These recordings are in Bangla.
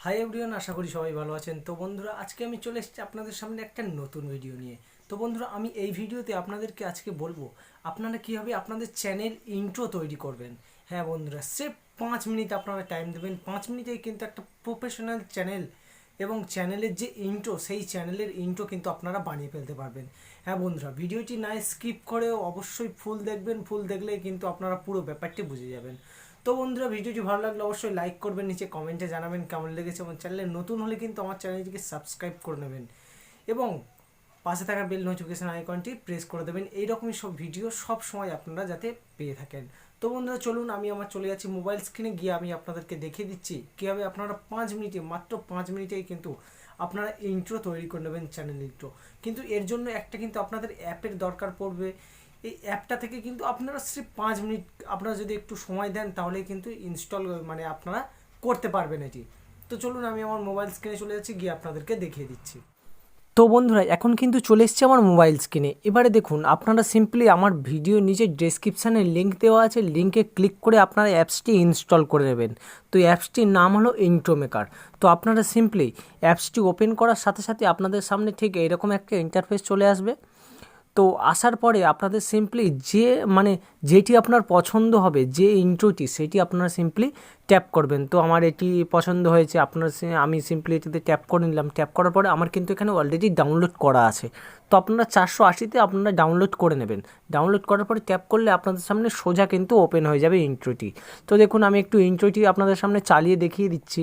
হাই এভরিওয়ান, আশা করি সবাই ভালো আছেন। তো বন্ধুরা, আজকে আমি চলে এসেছি আপনাদের সামনে একটা নতুন ভিডিও নিয়ে। তো বন্ধুরা, আমি এই ভিডিওতে আপনাদেরকে আজকে বলবো আপনারা কীভাবে আপনাদের চ্যানেল ইন্ট্রো তৈরি করবেন। হ্যাঁ বন্ধুরা, সির্ফ 5 মিনিট আপনারা টাইম দেবেন। 5 মিনিটেই কিন্তু একটা প্রফেশনাল চ্যানেল এবং চ্যানেলের যে ইন্ট্রো, সেই চ্যানেলের ইন্ট্রো কিন্তু আপনারা বানিয়ে ফেলতে পারবেন। হ্যাঁ বন্ধুরা, ভিডিওটি না স্কিপ করেও অবশ্যই ফুল দেখবেন। ফুল দেখলেই কিন্তু আপনারা পুরো ব্যাপারটি বুঝে যাবেন। তো বন্ধুরা, ভিডিওটি ভালো লাগলে অবশ্যই লাইক করবেন, নিচে কমেন্টে জানাবেন কেমন লেগেছে, এবং চ্যানেলে নতুন হলে কিন্তু আমার চ্যানেলটিকে সাবস্ক্রাইব করে নেবেন এবং পাশে থাকা বেল নোটিফিকেশন আইকনটি প্রেস করে দেবেন। এইরকমই সব ভিডিও সব সময় আপনারা যাতে পেয়ে থাকেন। তো বন্ধুরা চলুন, আমি চলে যাচ্ছি মোবাইল স্ক্রিনে গিয়ে আমি আপনাদেরকে দেখিয়ে দিচ্ছি কীভাবে আপনারা 5 মিনিটে, মাত্র 5 মিনিটেই কিন্তু আপনারা ইন্ট্রো তৈরি করে নেবেন, চ্যানেল ইন্ট্রো। কিন্তু এর জন্য একটা কিন্তু আপনাদের অ্যাপের দরকার পড়বে। এই অ্যাপটা থেকে কিন্তু আপনারা সির্ফ 5 মিনিট আপনারা যদি একটু সময় দেন তাহলে কিন্তু ইনস্টল আপনারা করতে পারবেন এটি। তো চলুন, আমি আমার মোবাইল স্ক্রিনে চলে যাচ্ছি, গিয়ে আপনাদেরকে দেখিয়ে দিচ্ছি। তো বন্ধুরা, এখন কিন্তু চলে এসেছে আমার মোবাইল স্ক্রিনে। এবারে দেখুন, আপনারা সিম্পলি আমার ভিডিও নিচে ডেসক্রিপশানে লিঙ্ক দেওয়া আছে, লিঙ্কে ক্লিক করে আপনারা অ্যাপসটি ইনস্টল করে নেবেন। তো অ্যাপসটির নাম হলো ইন্ট্রো মেকার। তো আপনারা সিম্পলি অ্যাপসটি ওপেন করার সাথে সাথে আপনাদের সামনে ঠিক এরকম একটা ইন্টারফেস চলে আসবে। তো আসার পরে আপনাদের সিম্পলি যেটি আপনার পছন্দ হবে, যে ইন্ট্রোটি, সেটি আপনারা সিম্পলি ট্যাপ করবেন। তো আমার এটি পছন্দ হয়েছে, আমি সিম্পলি এটিতে ট্যাপ করে নিলাম। ট্যাপ করার পরে আমার কিন্তু এখানে অলরেডি ডাউনলোড করা আছে। তো আপনারা 480-তে আপনারা ডাউনলোড করে নেবেন। ডাউনলোড করার পরে ট্যাপ করলে আপনাদের সামনে সোজা কিন্তু ওপেন হয়ে যাবে ইন্ট্রোটি। তো দেখুন, আমি একটু ইন্ট্রোটি আপনাদের সামনে চালিয়ে দেখিয়ে দিচ্ছি।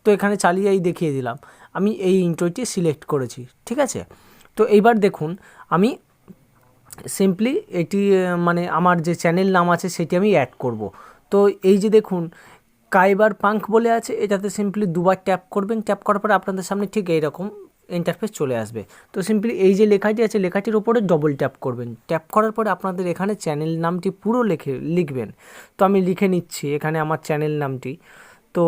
তো এখানে চালিয়েই দেখিয়ে দিলাম, আমি এই ইন্ট্রোটি সিলেক্ট করেছি, ঠিক আছে। তো এইবার দেখুন, আমি সিম্পলি এটি আমার যে চ্যানেল নাম আছে সেটি আমি অ্যাড করব। তো এই যে দেখুন, কাইবার পাঙ্ক বলে আছে, এটাতে সিম্পলি দুবার ট্যাপ করবেন। ট্যাপ করার পরে আপনাদের সামনে ঠিক এইরকম ইন্টারফেস চলে আসবে। তো সিম্পলি এই যে লেখাটি আছে, লেখাটির ওপরে ডবল ট্যাপ করবেন। ট্যাপ করার পরে আপনাদের এখানে চ্যানেল নামটি পুরো লিখবেন। তো আমি লিখে নিচ্ছি এখানে আমার চ্যানেল নামটি। তো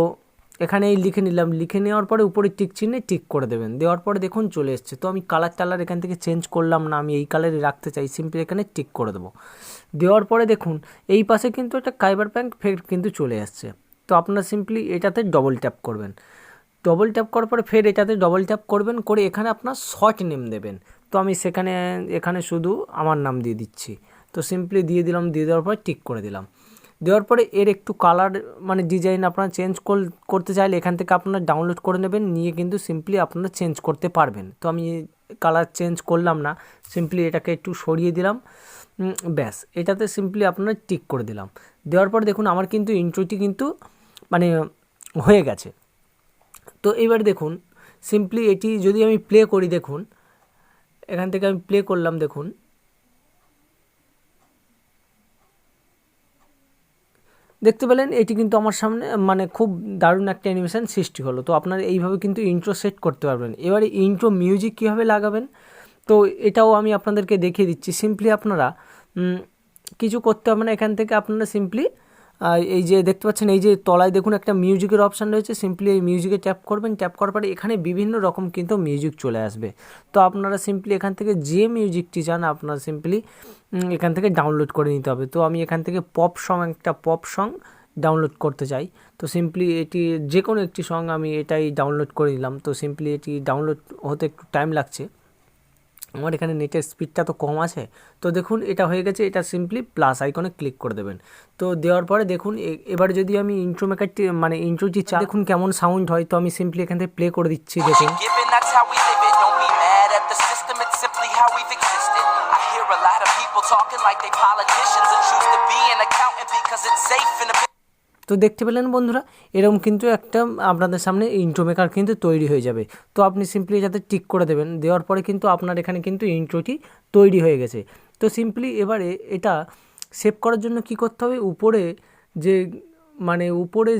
এখানে এই লিখে নিলাম। লিখে নেওয়ার পরে উপরে টিক চিহ্নে টিক করে দেবেন। দেওয়ার পরে দেখুন চলে এসছে। তো আমি কালার এখান থেকে চেঞ্জ করলাম না, আমি এই কালারে রাখতে চাই, সিম্পলি এখানে টিক করে দেবো। দেওয়ার পরে দেখুন এই পাশে কিন্তু একটা কাইবার প্যাঙ্ক ফের কিন্তু চলে আসছে। তো আপনারা সিম্পলি এটাতে ডবল ট্যাপ করবেন। ডবল ট্যাপ করার পরে ফের এটাতে ডবল ট্যাপ করবেন, করে এখানে আপনার শর্ট নেম দেবেন। তো আমি এখানে শুধু আমার নাম দিয়ে দিচ্ছি। তো সিম্পলি দিয়ে দিলাম। দিয়ে দেওয়ার পরে টিক করে দিলাম। দেওয়ার পরে এর একটু কালার ডিজাইন আপনারা চেঞ্জ করতে চাইলে এখান থেকে আপনারা ডাউনলোড করে নেবেন, নিয়ে কিন্তু সিম্পলি আপনারা চেঞ্জ করতে পারবেন। তো আমি কালার চেঞ্জ করলাম না, সিম্পলি এটাকে একটু সরিয়ে দিলাম, ব্যাস। এটাতে সিম্পলি আপনারা টিক করে দিলাম। দেওয়ার পর দেখুন আমার কিন্তু ইন্ট্রোটি কিন্তু হয়ে গেছে। তো এবার দেখুন, সিম্পলি এটি যদি আমি প্লে করি, দেখুন এখান থেকে আমি প্লে করলাম, দেখুন দেখতে পেলেন এটি কিন্তু আমার সামনে খুব দারুণ একটা অ্যানিমেশন সৃষ্টি হলো। তো আপনারা এইভাবে কিন্তু ইন্ট্রো সেট করতে পারবেন। এবারে ইন্ট্রো মিউজিক কীভাবে লাগাবেন, তো এটাও আমি আপনাদেরকে দেখিয়ে দিচ্ছি। সিম্পলি আপনারা কিছু করতে হবে না, এখান থেকে আপনারা সিম্পলি এই যে দেখতে পাচ্ছেন, এই যে তলায় দেখুন একটা মিউজিকের অপশান রয়েছে, সিম্পলি এই মিউজিকে ট্যাপ করবেন। ট্যাপ করার পরে এখানে বিভিন্ন রকম কিন্তু মিউজিক চলে আসবে। তো আপনারা সিম্পলি এখান থেকে যে মিউজিকটি চান আপনারা সিম্পলি এখান থেকে ডাউনলোড করে নিতে হবে। তো আমি এখান থেকে একটা পপ সং ডাউনলোড করতে চাই। তো সিম্পলি এটি যে কোনো একটি সং আমি এটাই ডাউনলোড করে নিলাম। তো সিম্পলি এটি ডাউনলোড হতে একটু টাইম লাগছে, আমার এখানে নেটের স্পিডটা তো কম আছে। তো দেখুন এটা হয়ে গেছে। এটা সিম্পলি প্লাস আইকনে ক্লিক করে দেবেন। তো দেওয়ার পরে দেখুন এবার যদি আমি ইন্ট্রো মেকারটি ইন্ট্রোটি দেখুন কেমন সাউন্ড হয়। তো আমি সিম্পলি এখান থেকে প্লে করে দিচ্ছি, দেখুন। তো দেখতে পেলেন বন্ধুরা, এরকম কিন্তু একটা আপনাদের সামনে ইন্ট্রো মেকার কিন্তু তৈরি হয়ে যাবে। তো আপনি সিম্পলি যাতে টিক করে দেবেন। দেওয়ার পরে কিন্তু আপনার এখানে কিন্তু ইন্ট্রোটি তৈরি হয়ে গেছে। তো সিম্পলি এবারে এটা সেভ করার জন্য কি করতে হবে, উপরে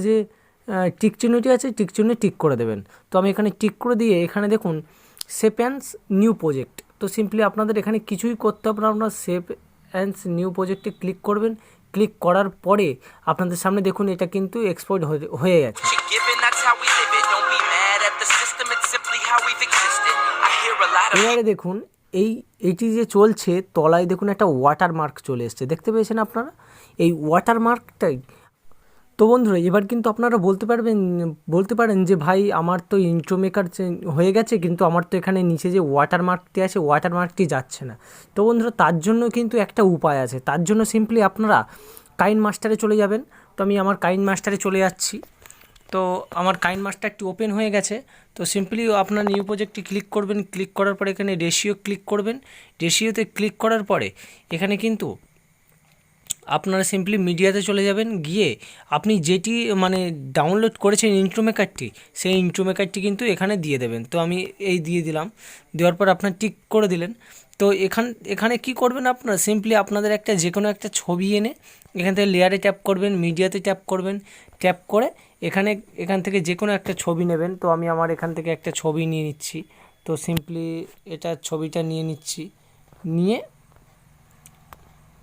যে টিক চিহ্নটি আছে, টিক চিহ্নে টিক করে দেবেন। তো আমি এখানে টিক করে দিয়ে এখানে দেখুন সেভ অ্যান্ড নিউ প্রজেক্ট। তো সিম্পলি আপনাদের এখানে কিছুই করতে হবে না, আপনারা সেভ অ্যান্ড নিউ প্রজেক্টে ক্লিক করবেন। ক্লিক করার পরে আপনাদের সামনে দেখুন এটা কিন্তু এক্সপোর্ট হয়ে গেছে। এবারে দেখুন এইটি যে চলছে, তলায় দেখুন একটা ওয়াটারমার্ক চলে এসছে, দেখতে পেয়েছেন আপনারা এই ওয়াটারমার্কটাই। তো বন্ধুরা এবার কিন্তু আপনারা বলতে পারেন যে ভাই আমার তো ইন্ট্রো মেকার হয়ে গেছে, কিন্তু আমার তো এখানে নিচে যে ওয়াটারমার্কটি আছে ওয়াটারমার্কটি যাচ্ছে না। তো বন্ধুরা তার জন্য কিন্তু একটা উপায় আছে। তার জন্য সিম্পলি আপনারা কাইনমাস্টারে চলে যাবেন। তো আমি আমার কাইনমাস্টারে চলে যাচ্ছি। তো আমার কাইনমাস্টারটি ওপেন হয়ে গেছে। তো সিম্পলি আপনার নিউ প্রজেক্টটি ক্লিক করবেন। ক্লিক করার পরে এখানে রেশিও ক্লিক করবেন। রেশিওতে ক্লিক করার পরে এখানে কিন্তু আপনারা সিম্পলি মিডিয়াতে চলে যাবেন। গিয়ে আপনি যেটি মানে ডাউনলোড করেছেন ইন্ট্রো মেকারটি, সেই ইন্ট্রো মেকারটি কিন্তু এখানে দিয়ে দেবেন। তো আমি এই দিয়ে দিলাম। দেওয়ার পর আপনার টিক করে দিলেন। তো এখানে কি করবেন, আপনারা সিম্পলি আপনাদের একটা যে কোনো একটা ছবি এনে এখান থেকে লেয়ারে ট্যাপ করবেন, মিডিয়াতে ট্যাপ করবেন। ট্যাপ করে এখান থেকে যে কোনো একটা ছবি নেবেন। তো আমি আমার এখান থেকে একটা ছবি নিয়ে নিচ্ছি। তো সিম্পলি ছবিটা নিয়ে নিচ্ছি।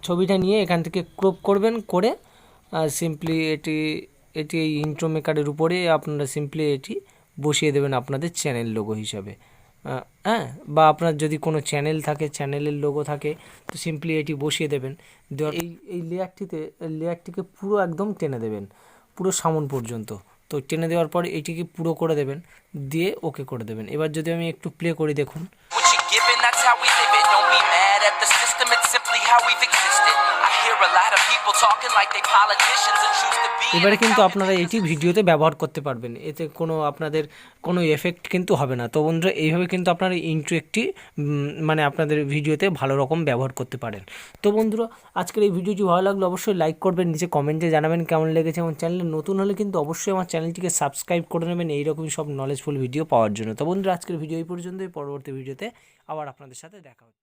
ছবিটা নিয়ে এখান থেকে ক্রপ করবেন, করে সিম্পলি এটি এই ইন্ট্রো মেকারের উপরে আপনারা সিম্পলি এটি বসিয়ে দেবেন আপনাদের চ্যানেল লোগো হিসাবে। হ্যাঁ, বা আপনার যদি কোনো চ্যানেল থাকে, চ্যানেলের লোগো থাকে, তো সিম্পলি এটি বসিয়ে দেবেন। এই লেয়ারটিকে পুরো একদম টেনে দেবেন, পুরো সামন পর্যন্ত। তো টেনে দেওয়ার পর এটিকে পুরো করে দেবেন, দিয়ে ওকে করে দেবেন। এবার যদি আমি একটু প্লে করি, দেখুন। এবারে কিন্তু আপনারা এটি ভিডিওতে ব্যবহার করতে পারবেন, এতে আপনাদের কোনো এফেক্ট কিন্তু হবে না। তো বন্ধুরা এইভাবে কিন্তু আপনারা ইন্ট্রো একটি মানে আপনাদের ভিডিওতে ভালো রকম ব্যবহার করতে পারেন। তো বন্ধুরা আজকের এই ভিডিওটি ভালো লাগলে অবশ্যই লাইক করবেন, নিচে কমেন্টে জানাবেন কেমন লেগেছে। আমার চ্যানেলে নতুন হলে কিন্তু অবশ্যই আমার চ্যানেলটিকে সাবস্ক্রাইব করে নেবেন এইরকমই সব নলেজফুল ভিডিও পাওয়ার জন্য। তো বন্ধুরা আজকের ভিডিও এই পর্যন্তই। পরবর্তী ভিডিওতে আবার আপনাদের সাথে দেখা হচ্ছে।